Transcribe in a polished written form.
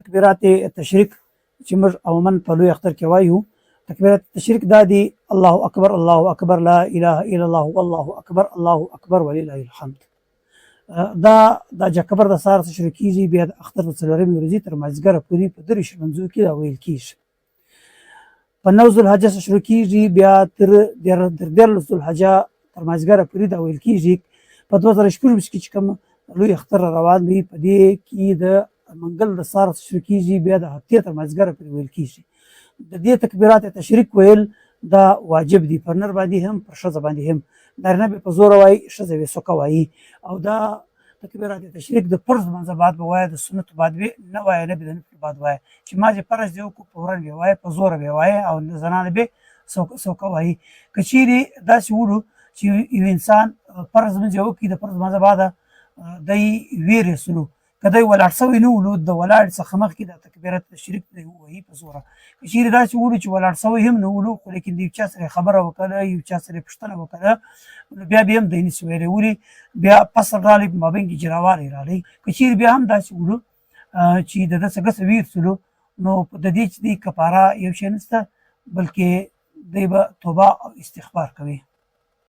تکبیرات تشریک چې موږ عموما په لوی اختر کې وایو تکبیرات تشریک دا دي الله اکبر الله اکبر لا اله الا الله والله اکبر الله اکبر ولله الحمد. دا جکبر د سهار څخه شروع کیږي بیا د اختر د څلورمې ورځې تر مازدیګره پورې په دریو لمانځو کې دا ویل کیږي. په 9 ذوالحجه څخه شروع کیږي بیا تر 14 ذوالحجه تر مازدیګره پورې دا ویل کیږي. په 2014 کې چې کوم لوی اختر روان وي په دې کې د منګل د سهار څخه شروع کیږي بیا د هفتې تر مازدیګره پورې ویل کیږي. د دې تکبیرات تشریک ویل دا واجب دي پر نر باندې هم پر ښځه باندې هم. نارینه به په زوره وایي ښځه به سوکه وایي. او دا تکبیرات تشریک د فرض لمانځه بعد به وایه د سنتو بعد به نه وایه نه به د نفل بعد وایه چې ما چې فرض دی وکړو فورا به وایه په زوره به وایه او زنانه به سوکه وایي. که چیرې داسې وړو چې یو انسان فرض لمونځ یې وکړي د فرض لمانځه بعده دی ویرېسلو که دی ولاړ سوی نه ولو د ولاړ څخه مخکې د تکبیرات تشریک دی ووایي په زوره. که چیرې داسې وړو چې ولاړ سوی هم نه ولو خو لیکن د یو چا سره خبره وکړه یو چا سره پوښتنه وکړه نو بیا به هم دی نشي ویلی ولې بیا فصل راغلی په مابین کې جراوالی راغلی. که چیرې بیا هم داسې وړو چې د ده څه ګسه ویرسلو نو د دې چې دی کفاره یو شی نشته بلکې دی به توبه او استغفار کوي.